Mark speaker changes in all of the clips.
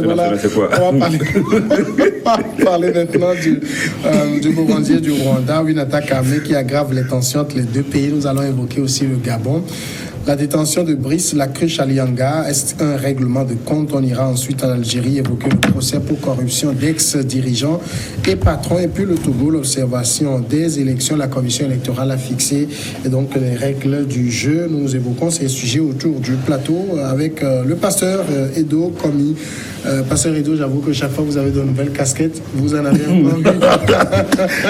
Speaker 1: Voilà. C'est quoi? On va parler maintenant du Burundi et du Rwanda, une attaque armée qui aggrave les tensions entre les deux pays. Nous allons évoquer aussi le Gabon. La détention de Brice Lacruche Alianga est un règlement de compte. On ira ensuite en Algérie évoquer le procès pour corruption d'ex-dirigeants et patrons. Et puis le Togo, l'observation des élections. La commission électorale a fixé donc les règles du jeu. Nous évoquons ces sujets autour du plateau avec le pasteur Edo Komi. Pasteur Edo, j'avoue que chaque fois vous avez de nouvelles casquettes, vous en avez envie.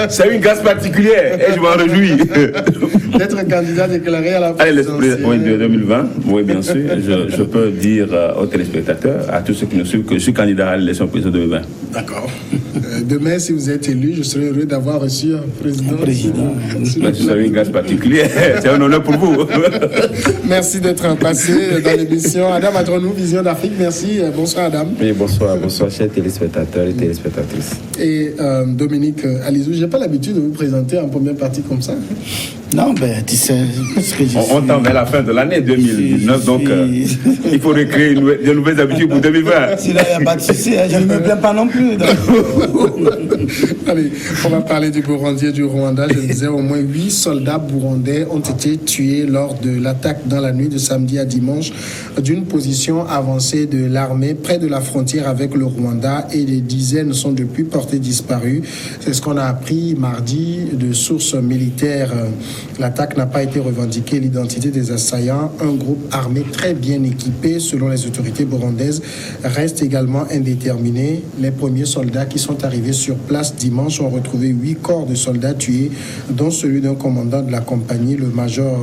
Speaker 2: C'est une grâce particulière et je m'en réjouis.
Speaker 1: D'être candidat déclaré à la présidentielle.
Speaker 2: Oui, de 2020, oui, bien sûr. Je peux dire aux téléspectateurs, à tous ceux qui nous suivent, que je suis candidat à l'élection présidentielle 2020.
Speaker 1: D'accord. Demain, si vous êtes élu, je serai heureux d'avoir reçu un président.
Speaker 2: C'est une grâce particulière. C'est un honneur pour vous.
Speaker 1: Merci d'être passé dans l'émission. Adam Adronou, Vision d'Afrique. Merci. Bonsoir, Adam.
Speaker 3: Oui, bonsoir, chers téléspectateurs et téléspectatrices.
Speaker 1: Et Dominique Alizou, je n'ai pas l'habitude de vous présenter en première partie comme ça.
Speaker 3: Non, ben, tu sais ce que je
Speaker 2: On tend vers la fin de l'année 2019, donc il faut recréer de nouvelles habitudes pour 2020.
Speaker 3: Si là, il n'y a pas de souci, je ne me plains pas non plus.
Speaker 1: Allez, on va parler du Burundi et du Rwanda. Je disais, au moins 8 soldats burundais ont été tués lors de l'attaque dans la nuit de samedi à dimanche d'une position avancée de l'armée près de la frontière avec le Rwanda, et des dizaines sont depuis portés disparus. C'est ce qu'on a appris mardi de sources militaires. L'attaque n'a pas été revendiquée. L'identité des assaillants, un groupe armé très bien équipé selon les autorités burundaises, reste également indéterminé. Les premiers soldats qui sont arrivés sur place dimanche ont retrouvé 8 corps de soldats tués, dont celui d'un commandant de la compagnie, le major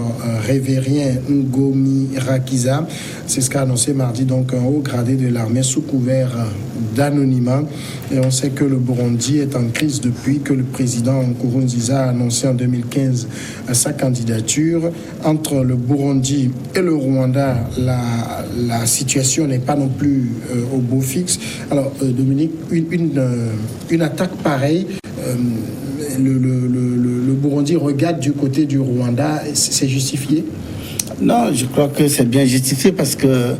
Speaker 1: Révérien Ngomi Rakiza. C'est ce qu'a annoncé mardi donc un haut gradé de l'armée sous couvert d'anonymat. Et on sait que le Burundi est en crise depuis que le président Nkurunziza a annoncé en 2015 sa candidature. Entre le Burundi et le Rwanda, la situation n'est pas non plus au beau fixe. Alors, Dominique, une attaque pareille, le Burundi regarde du côté du Rwanda, c'est justifié?
Speaker 3: Non, je crois que c'est bien justifié parce que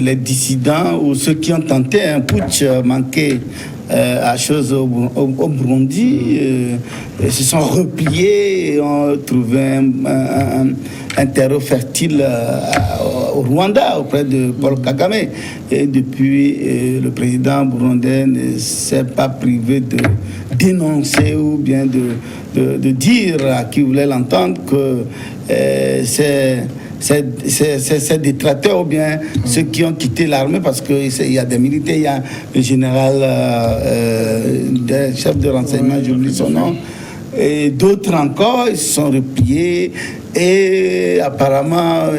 Speaker 3: les dissidents ou ceux qui ont tenté un putsch manqué à chose au Burundi se sont repliés et ont trouvé un terreau fertile au Rwanda auprès de Paul Kagame. Et depuis, le président burundais ne s'est pas privé de dénoncer ou bien de dire à qui voulait l'entendre que ces détracteurs ou bien ceux qui ont quitté l'armée, parce qu'il y a des militaires, il y a le général, chef de renseignement, j'oublie son nom, et d'autres encore, ils se sont repliés et apparemment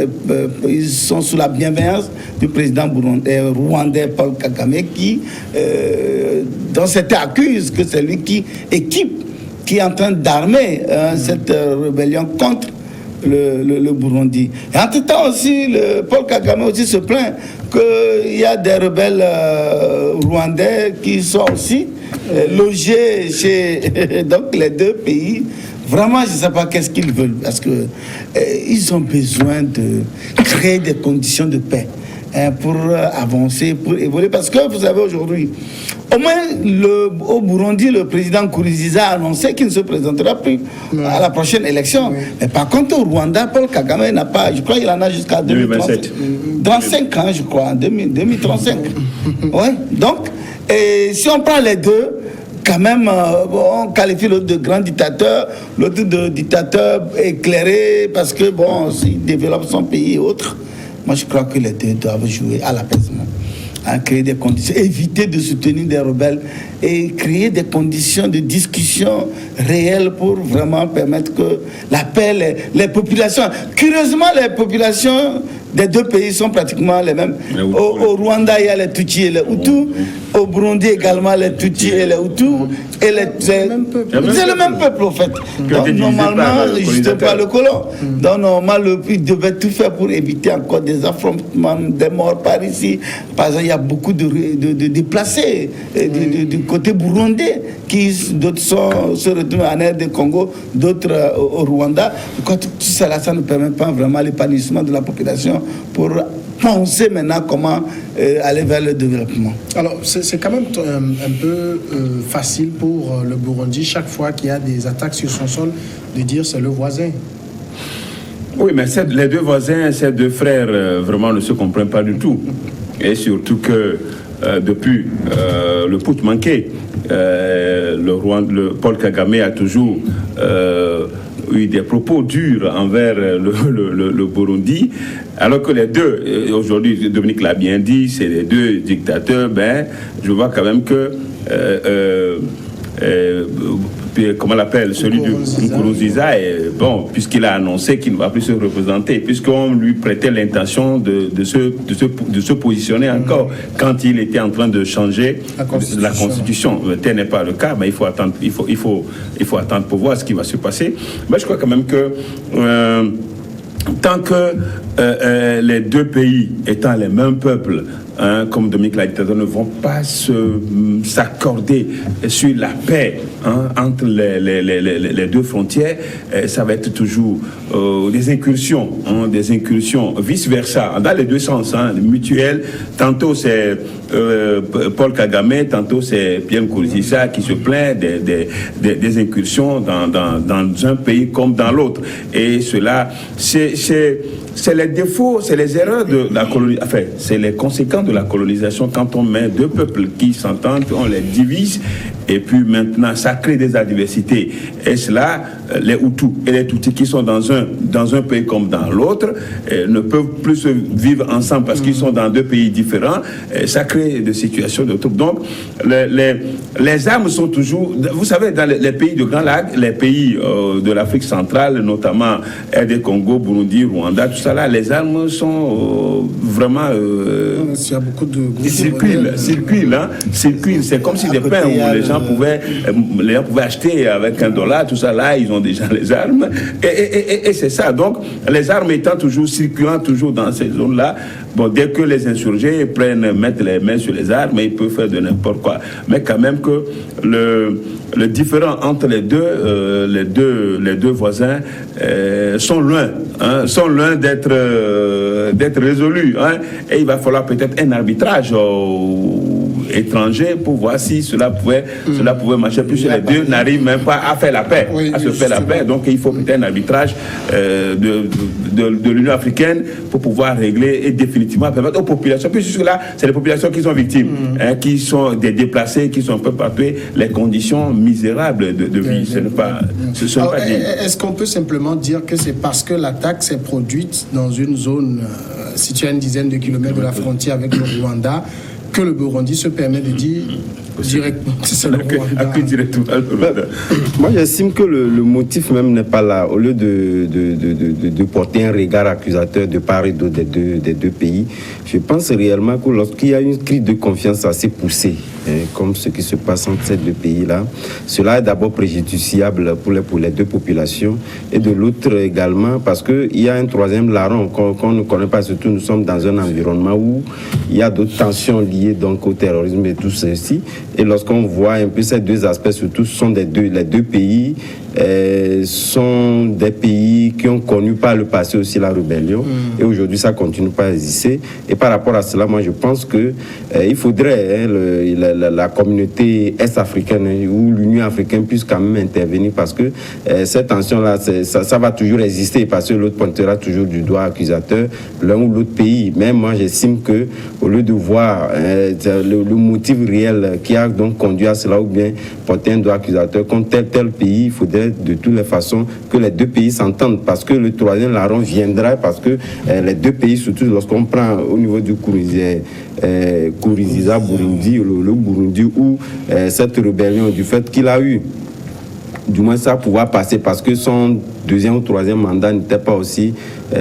Speaker 3: ils sont sous la bienveillance du président rwandais Paul Kagame qui, dans cette accuse que c'est lui qui équipe, qui est en train d'armer cette rébellion contre le Burundi. Et entre-temps aussi, Paul Kagame aussi se plaint qu'il y a des rebelles rwandais qui sont aussi logés chez donc les deux pays. Vraiment, je ne sais pas qu'est-ce qu'ils veulent, parce que ils ont besoin de créer des conditions de paix pour avancer, pour évoluer. Parce que vous savez, aujourd'hui, au moins au Burundi, le président Nkurunziza a annoncé qu'il ne se présentera plus à la prochaine élection. Oui. Mais par contre, au Rwanda, Paul Kagame n'a pas, je crois qu'il en a jusqu'à 2027. Dans 5 ans, je crois, en 2035. Oui, donc, si on prend les deux, quand même, on qualifie l'autre de grand dictateur, l'autre de dictateur éclairé, parce que, bon, s'il développe son pays et autres, moi je crois que les deux doivent jouer à l'apaisement, à créer des conditions, éviter de soutenir des rebelles et créer des conditions de discussion réelles pour vraiment permettre que la paix, les populations, curieusement les populations des deux pays sont pratiquement les mêmes. Au Rwanda, il y a les Tutsis et les Hutus. Au Burundi également, les Tutsis et les Hutus. C'est le même peuple, en fait. Donc, normalement, je ne sais pas le colon. Donc, normalement, il devait tout faire pour éviter encore des affrontements, des morts par ici. Par exemple, il y a beaucoup de déplacés du côté burundais, d'autres se retrouvent en aire de Congo, d'autres au Rwanda. Quand tout cela, ça ne permet pas vraiment l'épanouissement de la population pour penser maintenant comment aller vers le développement.
Speaker 1: Alors, c'est quand même un peu facile pour le Burundi, chaque fois qu'il y a des attaques sur son sol, de dire c'est le voisin.
Speaker 2: Oui, mais les deux voisins, ces deux frères, vraiment ne se comprennent pas du tout. Et surtout que depuis le putsch manqué, Paul Kagame a toujours eu des propos durs envers le Burundi, alors que les deux, aujourd'hui Dominique l'a bien dit, c'est les deux dictateurs, ben, je vois quand même que comment on l'appelle, celui du Nkurunziza, bon, puisqu'il a annoncé qu'il ne va plus se représenter, puisqu'on lui prêtait l'intention de se positionner encore quand il était en train de changer la Constitution. Tel n'est pas le cas, mais il faut attendre pour voir ce qui va se passer. Mais je crois quand même que tant que les deux pays étant les mêmes peuples, comme Dominique l'a dit, ne vont pas s'accorder sur la paix entre les deux frontières, ça va être toujours des incursions vice-versa, dans les deux sens, mutuelles. Tantôt c'est Paul Kagame, tantôt c'est Pierre Nkurunziza qui se plaint des incursions dans un pays comme dans l'autre. Et cela, c'est les défauts, c'est les erreurs de la colonisation, enfin, c'est les conséquences de la colonisation quand on met deux peuples qui s'entendent, on les divise, et puis maintenant ça crée des adversités. Et cela, les Hutus et les Tutsis qui sont dans un pays comme dans l'autre ne peuvent plus vivre ensemble parce qu'ils sont dans deux pays différents. Ça crée des situations de troubles. Donc, les armes sont toujours, vous savez, dans les pays de Grand Lac, les pays de l'Afrique centrale, notamment RD Congo, Burundi, Rwanda, tout ça là, les armes sont vraiment
Speaker 1: il y a beaucoup de
Speaker 2: circulent. C'est comme si des pains où les gens pouvaient acheter avec $1, tout ça là, ils ont déjà les armes. Et c'est ça. Donc, les armes étant toujours circulant, toujours dans ces zones-là, bon, dès que les insurgés mettent les mains sur les armes, ils peuvent faire de n'importe quoi. Mais quand même que le différent entre les deux voisins sont loin d'être résolus. Et il va falloir peut-être un arbitrage étranger pour voir si cela pouvait marcher, puisque les deux n'arrivent même pas à faire la paix, paix. Donc il faut peut-être un arbitrage de l'Union africaine pour pouvoir régler et définitivement permettre aux populations, puisque là, c'est les populations qui sont victimes, qui sont des déplacés, qui sont un peu partout, les conditions misérables de vie. Ce n'est pas digne.
Speaker 1: Est-ce qu'on peut simplement dire que c'est parce que l'attaque s'est produite dans une zone située à une dizaine de kilomètres de la frontière avec le Rwanda que le Burundi se permet de dire directement que c'est le Rwanda?
Speaker 4: Moi, j'estime que le motif même n'est pas là. Au lieu de porter un regard accusateur de part et d'autre des deux pays, je pense réellement que lorsqu'il y a une crise de confiance assez poussée, comme ce qui se passe entre ces deux pays-là, cela est d'abord préjudiciable pour les deux populations, et de l'autre également parce qu'il y a un troisième larron qu'on ne connaît pas, surtout nous sommes dans un environnement où il y a d'autres tensions liées donc au terrorisme et tout ceci. Et lorsqu'on voit un peu ces deux aspects, surtout les deux pays sont des pays qui ont connu par le passé aussi la rébellion, et aujourd'hui ça continue pas à exister. Et par rapport à cela, moi je pense que il faudrait la communauté est-africaine ou l'Union africaine puisse quand même intervenir, parce que cette tension-là, ça va toujours exister, parce que l'autre pointera toujours du doigt accusateur l'un ou l'autre pays. Mais moi j'estime que au lieu de voir le motif réel qui a donc conduit à cela, ou bien porter un doigt accusateur contre tel pays, il faudrait de toutes les façons que les deux pays s'entendent, parce que le troisième larron viendra, parce que les deux pays, surtout lorsqu'on prend au niveau du Nkurunziza Burundi, le Burundi, où cette rébellion, du fait qu'il a eu du moins ça pouvoir passer, parce que son deuxième ou troisième mandat n'était pas aussi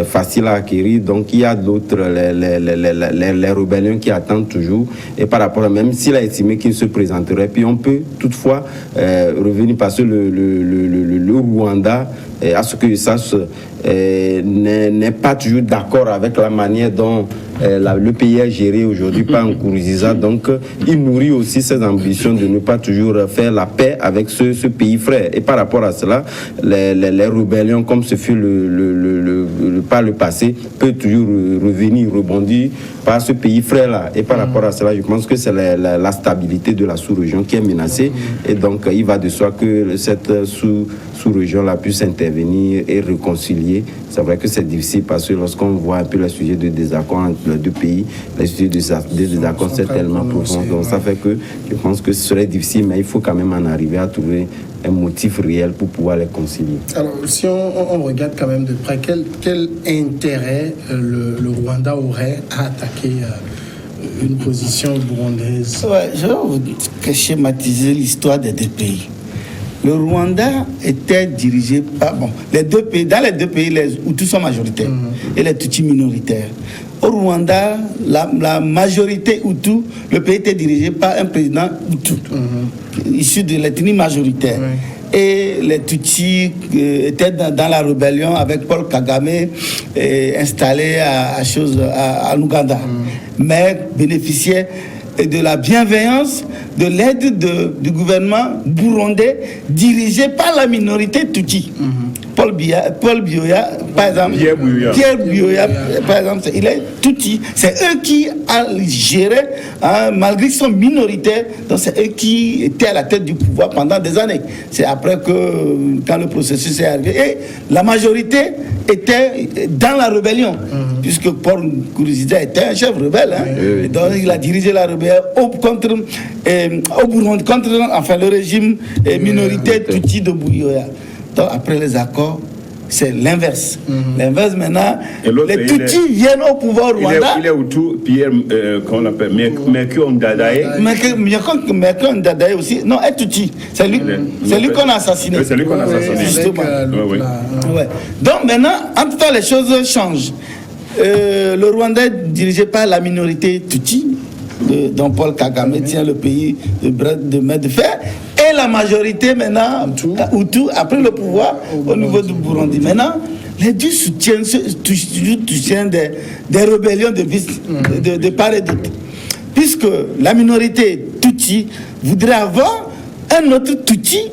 Speaker 4: facile à acquérir. Donc il y a d'autres, les rébellions qui attendent toujours, et par rapport à, même s'il a estimé qu'il se présenterait, puis on peut toutefois revenir, parce que le Rwanda, à ce que je sache, n'est pas toujours d'accord avec la manière dont le pays est géré aujourd'hui par Nkurunziza. Donc il nourrit aussi ses ambitions de ne pas toujours faire la paix avec ce pays frère. Et par rapport à cela, les rebelles rébellion, comme ce fut par le passé, peut toujours revenir, rebondir par ce pays frère-là. Et par rapport à cela, je pense que c'est la stabilité de la sous-région qui est menacée. Et donc, il va de soi que cette sous-région-là puisse intervenir et réconcilier. C'est vrai que c'est difficile parce que lorsqu'on voit un peu le sujet de désaccord entre les deux pays, les sujets de désaccord, c'est tellement profond. Donc, ça fait que je pense que ce serait difficile, mais il faut quand même en arriver à trouver un motif réel pour pouvoir les concilier.
Speaker 1: Alors, si on regarde quand même de près, quel intérêt le Rwanda aurait à attaquer une position burundaise?
Speaker 3: Ouais, je vais vous schématiser l'histoire des deux pays. Le Rwanda était dirigé par... Bon, les deux pays, dans les deux pays, les Hutus sont majoritaires et les Tutsis minoritaires. Au Rwanda, la majorité Hutu, le pays était dirigé par un président Hutu, issu de l'ethnie majoritaire. Et les Tutsis étaient dans la rébellion avec Paul Kagame installé à l'Ouganda, mais bénéficiaient de la bienveillance, de l'aide du gouvernement burundais dirigé par la minorité Tutsi. Paul Biya, par exemple, Pierre Buyoya, par exemple, il est Tutsi. C'est eux qui ont géré, malgré qu'ils sont minoritaires, donc c'est eux qui étaient à la tête du pouvoir pendant des années. C'est après quand le processus est arrivé. Et la majorité était dans la rébellion, puisque Paul Nkurunziza était un chef rebelle. Et donc il a dirigé la rébellion contre le régime minoritaire Tutsi de Buyoya. Donc après les accords, c'est l'inverse. L'inverse maintenant, les Tutsis viennent au pouvoir au Rwanda.
Speaker 2: Il est Hutu, Pierre, qu'on appelle Mercure Ndadaye.
Speaker 3: Mercure Ndadaye aussi. Non, est Tutsi. C'est lui qu'on a assassiné.
Speaker 2: C'est lui qu'on a assassiné.
Speaker 3: Justement. Donc maintenant, en tout cas, les choses changent. Le Rwanda est dirigé par la minorité Tutsi, dont Paul Kagame tient le pays de main de fer. Et la majorité maintenant, Hutu, a pris le pouvoir au niveau du Burundi. Maintenant, les deux soutiennent des rébellions de part et d'autre. Puisque la minorité Tutsi voudrait avoir un autre Tutsi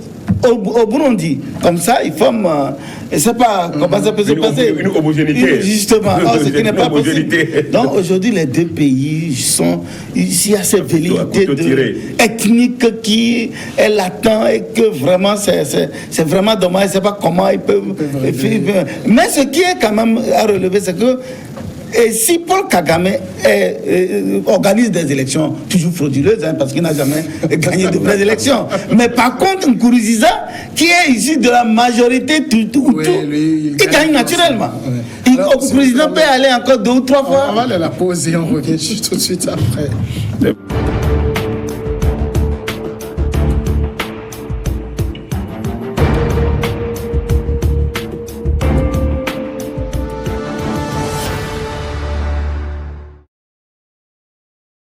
Speaker 3: au Burundi. Comme ça, ils forment... je ne sais pas comment ça peut se passer.
Speaker 2: Une homogénéité.
Speaker 3: Justement, ce qui n'est pas possible. Donc aujourd'hui, les deux pays sont... Ici, il y a cette velléité ethnique qui est latente et que vraiment, c'est vraiment dommage. Je ne sais pas comment ils peuvent... Mais ce qui est quand même à relever, c'est que et si Paul Kagame organise des élections toujours frauduleuses, parce qu'il n'a jamais gagné de vraies élections, mais par contre, Nkurunziza, qui est issu de la majorité Hutu, il gagne naturellement. Le président peut aller encore 2 ou 3 fois.
Speaker 1: On va aller à la pause et on revient tout de suite après.